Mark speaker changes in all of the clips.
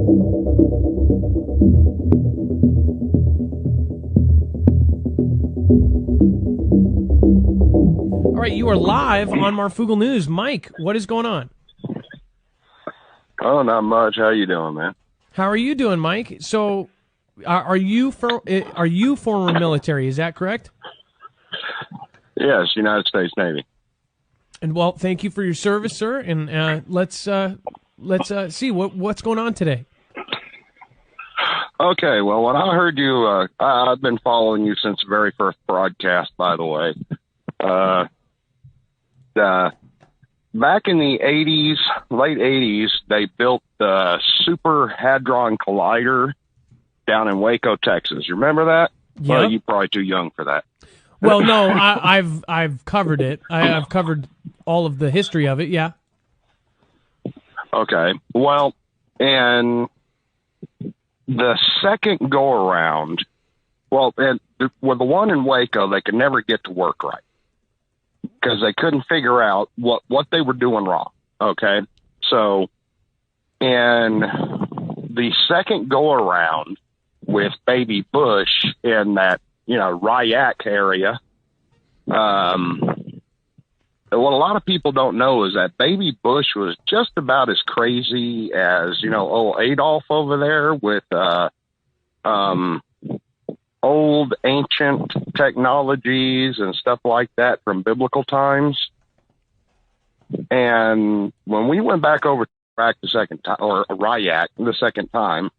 Speaker 1: All right, you are live on Marfugal News. Mike, what is going on?
Speaker 2: Oh, not much. How you doing, man?
Speaker 1: How are you doing, Mike? So, are you former military? Is that correct?
Speaker 2: Yes, United States Navy.
Speaker 1: And well, thank you for your service, sir. And let's see what's going on today.
Speaker 2: Okay, well, when I heard you, I've been following you since the very first broadcast, by the way. Back in the 80s, late 80s, they built the Super Hadron Collider down in Waco, Texas. You remember that?
Speaker 1: Yep.
Speaker 2: Well, you're probably too young for that.
Speaker 1: Well, no, I've covered it. I've covered all of the history of it. Yeah.
Speaker 2: Okay. Well, and the second go around, with the one in Waco, they could never get to work right because they couldn't figure out what they were doing wrong. Okay. So, in the second go around with Baby Bush in that, Ryak area, what a lot of people don't know is that Baby Bush was just about as crazy as, old Adolf over there with old ancient technologies and stuff like that from biblical times. And when we went back over to Iraq the second time, or Ryak the second time,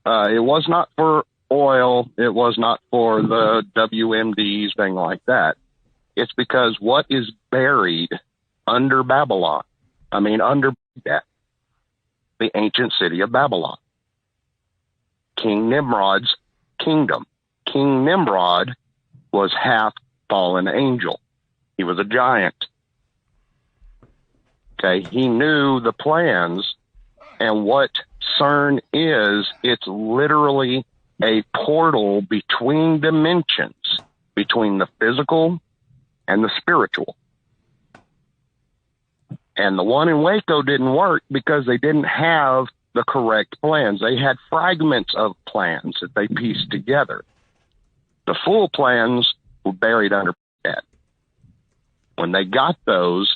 Speaker 2: it was not for oil. It was not for the WMDs, thing like that. It's because what is buried under Babylon, under that, the ancient city of Babylon, King Nimrod's kingdom. King Nimrod was half fallen angel. He was a giant. Okay, he knew the plans, and what CERN is, it's literally a portal between dimensions, between the physical and the spiritual. And the one in Waco didn't work because they didn't have the correct plans. They had fragments of plans that they pieced together. The full plans were buried under that. When they got those,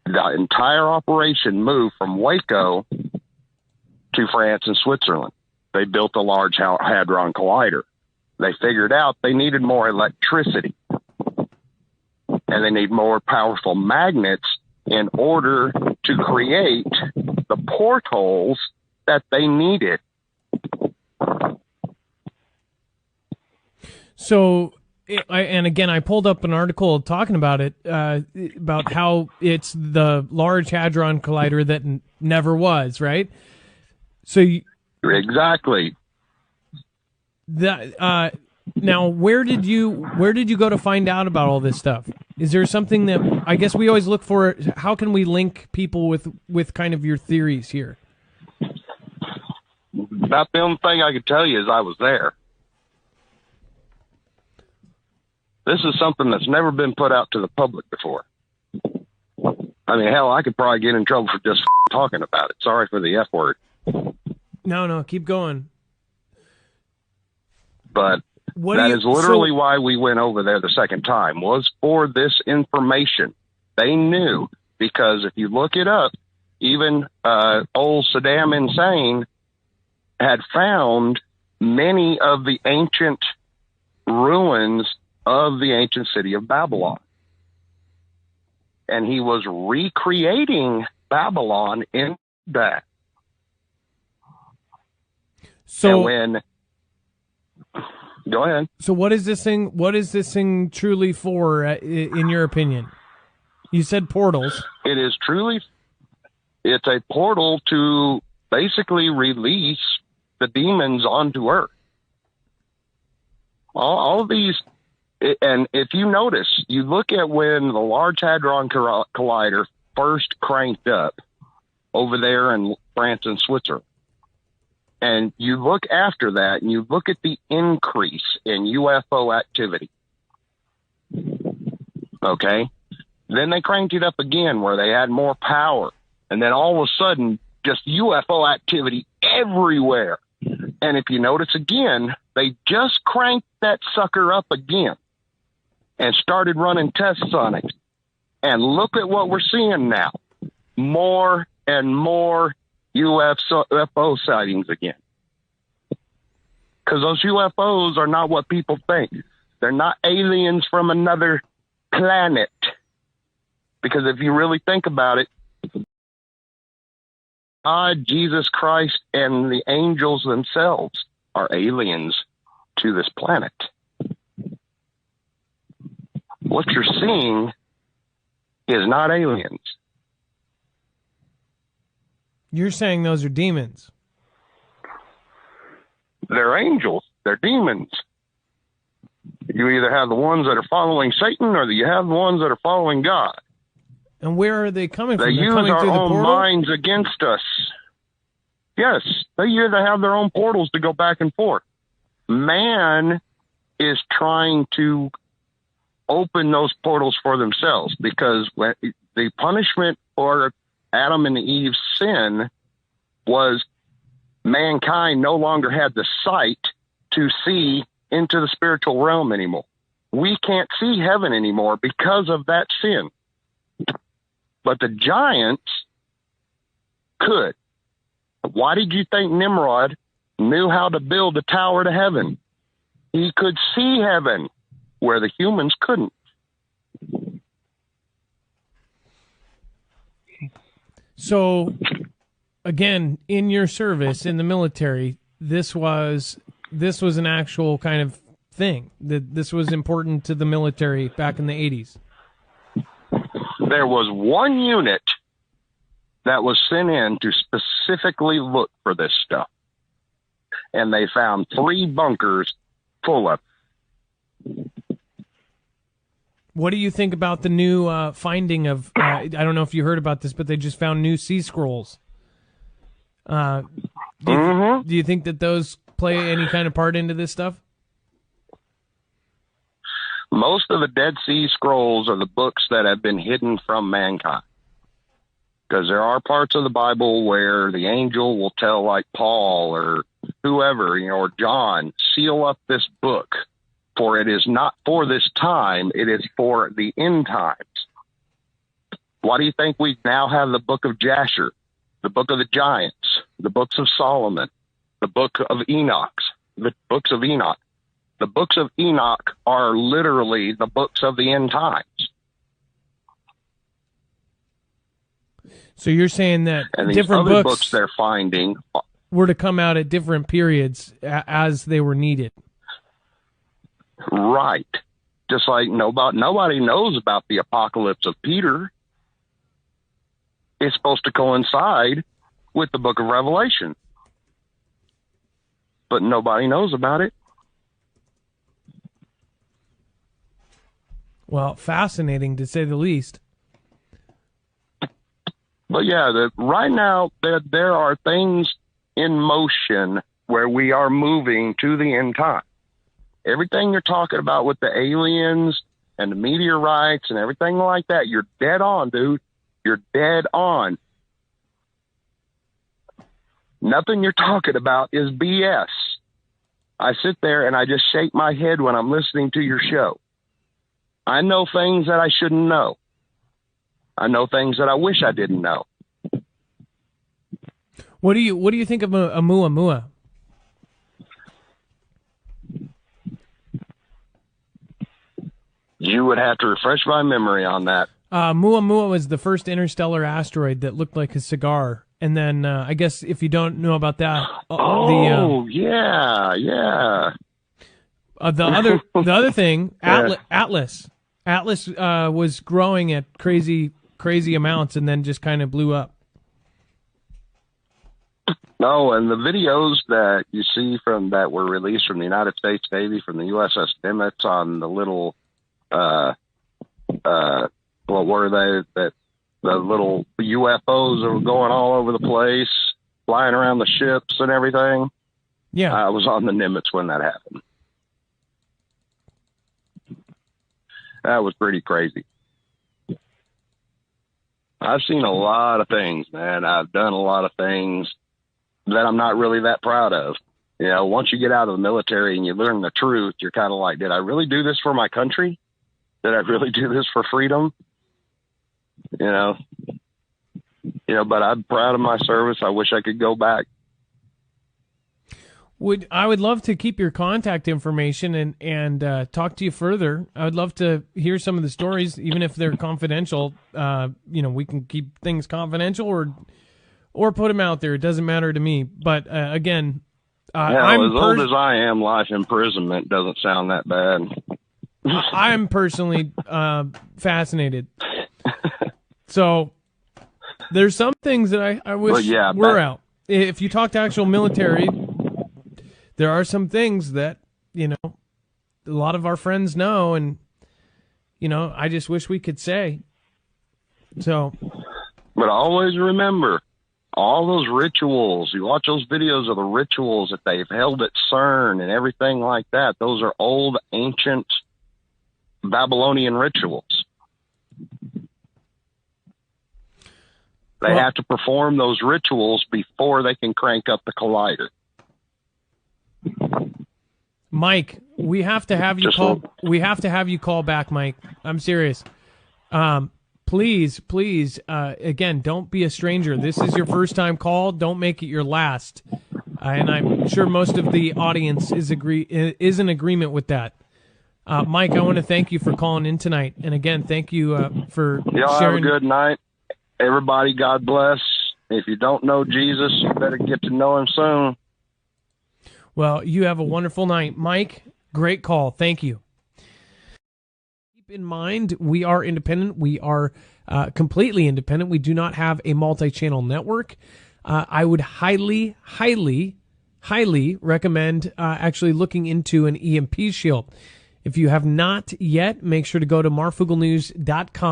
Speaker 2: the entire operation moved from Waco to France and Switzerland. They built a large Hadron Collider. They figured out they needed more electricity and they need more powerful magnets in order to create the portholes that they needed.
Speaker 1: So, and again, I pulled up an article talking about it, about how it's the Large Hadron Collider that never was, right? So,
Speaker 2: exactly.
Speaker 1: That now, where did you go to find out about all this stuff? Is there something that I guess we always look for? How can we link people with kind of your theories here?
Speaker 2: About the only thing I could tell you is I was there. This is something that's never been put out to the public before. Hell, I could probably get in trouble for just talking about it. Sorry for the F word.
Speaker 1: No, keep going.
Speaker 2: But that is literally why we went over there the second time, was for this information. They knew, because if you look it up, even old Saddam Hussein had found many of the ancient ruins of the ancient city of Babylon. And he was recreating Babylon in that.
Speaker 1: So
Speaker 2: go ahead.
Speaker 1: So what is this thing? What is this thing truly for, in your opinion? You said portals.
Speaker 2: It's a portal to basically release the demons onto Earth. All of these, and if you notice, you look at when the Large Hadron Collider first cranked up over there in France and Switzerland, and you look after that, and you look at the increase in UFO activity. Okay? Then they cranked it up again where they had more power. And then all of a sudden, just UFO activity everywhere. And if you notice again, they just cranked that sucker up again and started running tests on it. And look at what we're seeing now. More and more UFO sightings again. Because those UFOs are not what people think. They're not aliens from another planet. Because if you really think about it, God, Jesus Christ, and the angels themselves are aliens to this planet. What you're seeing is not aliens.
Speaker 1: You're saying those are demons.
Speaker 2: They're angels. They're demons. You either have the ones that are following Satan or you have the ones that are following God.
Speaker 1: And where are they coming from?
Speaker 2: They
Speaker 1: They're
Speaker 2: use
Speaker 1: coming
Speaker 2: our
Speaker 1: through the
Speaker 2: own
Speaker 1: portal?
Speaker 2: minds against us. Yes, they either have their own portals to go back and forth. Man is trying to open those portals for themselves, because when the punishment for Adam and Eve's sin was mankind no longer had the sight to see into the spiritual realm anymore. We can't see heaven anymore because of that sin. But the giants could. Why did you think Nimrod knew how to build a tower to heaven? He could see heaven where the humans couldn't.
Speaker 1: So, again, in your service in the military, this was an actual kind of thing. That this was important to the military back in the 80s.
Speaker 2: There was one unit that was sent in to specifically look for this stuff. And they found 3 bunkers full of it.
Speaker 1: What do you think about the new finding of, I don't know if you heard about this, but they just found new sea scrolls. Do you think that those play any kind of part into this stuff?
Speaker 2: Most of the Dead Sea Scrolls are the books that have been hidden from mankind. Because there are parts of the Bible where the angel will tell, like Paul or whoever, or John, seal up this book, for it is not for this time, it is for the end times. Why do you think we now have the book of Jasher, the book of the giants, the books of Solomon, the book of Enoch, the books of Enoch? The books of Enoch are literally the books of the end times.
Speaker 1: So you're saying that
Speaker 2: and
Speaker 1: different
Speaker 2: other
Speaker 1: books
Speaker 2: they're finding
Speaker 1: were to come out at different periods as they were needed.
Speaker 2: Right. Just like nobody knows about the apocalypse of Peter. It's supposed to coincide with the book of Revelation. But nobody knows about it.
Speaker 1: Well, fascinating to say the least.
Speaker 2: But yeah, right now there are things in motion where we are moving to the end time. Everything you're talking about with the aliens and the meteorites and everything like that, you're dead on, dude. You're dead on. Nothing you're talking about is BS. I sit there and I just shake my head when I'm listening to your show. I know things that I shouldn't know. I know things that I wish I didn't know.
Speaker 1: What do you think of Oumuamua?
Speaker 2: You would have to refresh my memory on that.
Speaker 1: Oumuamua was the first interstellar asteroid that looked like a cigar. And then I guess if you don't know about that,
Speaker 2: yeah.
Speaker 1: The other thing, Atlas was growing at crazy amounts and then just kind of blew up.
Speaker 2: No, and the videos that you see from that were released from the United States Navy, from the USS Nimitz on the little, what were they? That the little UFOs that were going all over the place, flying around the ships and everything.
Speaker 1: Yeah,
Speaker 2: I was on the Nimitz when that happened. That was pretty crazy. I've seen a lot of things, man. I've done a lot of things that I'm not really that proud of. You know, once you get out of the military and you learn the truth, you're kind of like, did I really do this for my country? Did I really do this for freedom? You know, but I'm proud of my service. I wish I could go back.
Speaker 1: I would love to keep your contact information and talk to you further. I would love to hear some of the stories, even if they're confidential. You know, we can keep things confidential or put them out there. It doesn't matter to me. But again,
Speaker 2: I'm as old as I am, life imprisonment doesn't sound that bad.
Speaker 1: I'm personally fascinated. So there's some things that I wish were out. If you talk to actual military, there are some things that, you know, a lot of our friends know, and, you know, I just wish we could say. So,
Speaker 2: but always remember, all those rituals, you watch those videos of the rituals that they've held at CERN and everything like that. Those are old, ancient Babylonian rituals. They have to perform those rituals before they can crank up the collider.
Speaker 1: Mike, we have to have you call. We have to have you call back, Mike. I'm serious. Please, again, don't be a stranger. This is your first time call. Don't make it your last. And I'm sure most of the audience is in agreement with that. Mike, I want to thank you for calling in tonight. And again, thank you for sharing.
Speaker 2: Have a good night. Everybody, God bless. If you don't know Jesus, you better get to know him soon.
Speaker 1: Well, you have a wonderful night. Mike, great call. Thank you. Keep in mind, we are independent. We are completely independent. We do not have a multi-channel network. I would highly, highly, highly recommend actually looking into an EMP shield. If you have not yet, make sure to go to marfugelnews.com.